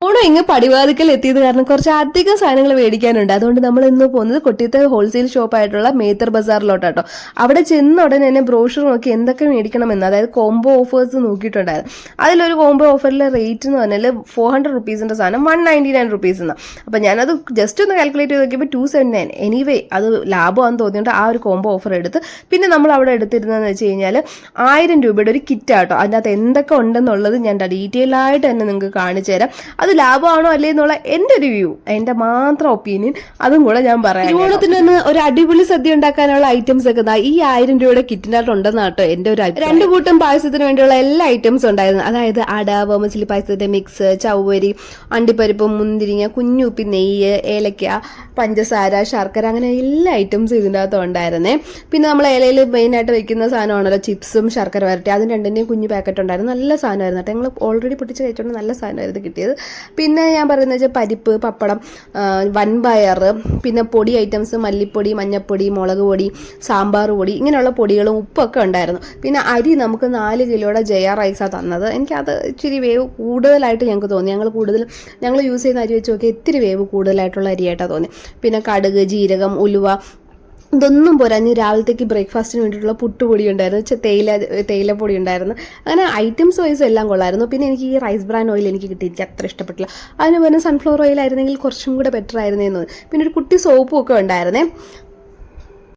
ഓണം ഇങ്ങ് പടിവാതിക്കൽ എത്തിയത് കാരണം കുറച്ച് അധികം സാധനങ്ങൾ മേടിക്കാനുണ്ട്. അതുകൊണ്ട് നമ്മൾ ഇന്ന് പോകുന്നത് കൊട്ടിയത്തെ ഹോൾസെയിൽ ഷോപ്പായിട്ടുള്ള മേത്തർ ബസാറിലോട്ടാട്ടോ. അവിടെ ചെന്ന ഉടനെ തന്നെ ബ്രോഷർ നോക്കി എന്തൊക്കെ മേടിക്കണമെന്ന്, അതായത് കോംബോ ഓഫേഴ്സ് നോക്കിയിട്ടുണ്ടായിരുന്നു. അതിലൊരു കോംബോ ഓഫറിലെ റേറ്റ് എന്ന് പറഞ്ഞാൽ 400 റുപ്പീസിൻ്റെ സാധനം 199 റുപ്പീസ് എന്നാണ്. അപ്പം ഞാനത് ജസ്റ്റ് ഒന്ന് കാൽക്കുലേറ്റ് ചെയ്ത് നോക്കിയപ്പോൾ 279. എനിവേ അത് ലാഭമാണെന്ന് തോന്നിയിട്ട് ആ ഒരു കോംബോ ഓഫർ എടുത്ത് പിന്നെ നമ്മൾ അവിടെ എടുത്തിരുന്നതെന്ന് വെച്ച് കഴിഞ്ഞാൽ 1000 രൂപയുടെ ഒരു കിറ്റാട്ടോ. അതിനകത്ത് എന്തൊക്കെ ഉണ്ടെന്നുള്ളത് ഞാൻ ഡീറ്റെയിൽ ആയിട്ട് തന്നെ നിങ്ങൾക്ക് കാണിച്ചു തരാം. അത് ലാഭമാണോ അല്ലേ എന്നുള്ള എൻ്റെ ഒരു വ്യൂ, എൻ്റെ മാത്രം ഒപ്പീനിയൻ, അതും കൂടെ ഞാൻ പറയാം. ഓണത്തിന് തന്നെ ഒരു അടിപൊളി സദ്യ ഉണ്ടാക്കാനുള്ള ഐറ്റംസ് ഒക്കെ ഈ 1000 രൂപയുടെ കിറ്റിനകത്ത് ഉണ്ടെന്നാട്ടോ എൻ്റെ ഒരു 2 കൂട്ടം പായസത്തിന് വേണ്ടിയുള്ള എല്ലാ ഐറ്റംസും ഉണ്ടായിരുന്നു. അതായത് അട, വേമച്ചിലി പായസത്തിന്റെ മിക്സ്, ചവ്വരി, അണ്ടിപ്പരിപ്പ്, മുന്തിരിങ്ങ, കുഞ്ഞുപ്പി, നെയ്യ്, ഏലക്ക, പഞ്ചസാര, ശർക്കര, അങ്ങനെ എല്ലാ ഐറ്റംസും ഇതിൻ്റെ അകത്ത് ഉണ്ടായിരുന്നേ. പിന്നെ നമ്മൾ ഇലയിൽ മെയിനായിട്ട് വെക്കുന്ന സാധനമാണല്ലോ ചിപ്സും ശർക്കര വരട്ടി, അതിന് രണ്ടിൻ്റെയും കുഞ്ഞു പാക്കറ്റ് ഉണ്ടായിരുന്നു. നല്ല സാധനമായിരുന്നു കേട്ടോ. ഞങ്ങൾ ഓൾറെഡി പൊട്ടിച്ച് കഴിച്ചുകൊണ്ട് നല്ല സാധനമായിരുന്നു കിട്ടിയത്. പിന്നെ ഞാൻ പറയുന്നത് വെച്ചാൽ പരിപ്പ്, പപ്പടം, വൻപയർ, പിന്നെ പൊടി ഐറ്റംസ്, മല്ലിപ്പൊടി, മഞ്ഞൾപ്പൊടി, മുളക് പൊടി, സാമ്പാർ പൊടി, ഇങ്ങനെയുള്ള പൊടികളും ഉപ്പൊക്കെ ഉണ്ടായിരുന്നു. പിന്നെ അരി നമുക്ക് 4 കിലോയുടെ ജയ റൈസാണ് തന്നത്. എനിക്കത് ഇച്ചിരി വേവ് കൂടുതലായിട്ട് ഞങ്ങൾക്ക് തോന്നി. ഞങ്ങൾ യൂസ് ചെയ്യുന്ന അരി വെച്ച് നോക്കി ഇത്തിരി വേവ് കൂടുതലായിട്ടുള്ള അരിയായിട്ടാണ് തോന്നി. പിന്നെ കടുക്, ജീരകം, ഉലുവ, ഇതൊന്നും പോരാഞ്ഞ് രാവിലത്തേക്ക് ബ്രേക്ക്ഫാസ്റ്റിന് വേണ്ടിയിട്ടുള്ള പുട്ടുപൊടി ഉണ്ടായിരുന്നു, തേയിലപ്പൊടി ഉണ്ടായിരുന്നു. അങ്ങനെ ഐറ്റംസ് വൈസ് എല്ലാം കൊള്ളായിരുന്നു. പിന്നെ എനിക്ക് ഈ റൈസ് ബ്രാൻ ഓയിൽ എനിക്ക് കിട്ടി, എനിക്ക് അത്ര ഇഷ്ടപ്പെട്ടില്ല. അതിന് പകരം സൺഫ്ലവർ ഓയിൽ ആയിരുന്നെങ്കിൽ കുറച്ചും കൂടെ ബെറ്റർ ആയിരുന്നേന്ന് തോന്നി. പിന്നെ ഒരു കുട്ടി സോപ്പും ഒക്കെ ഉണ്ടായിരുന്നേ.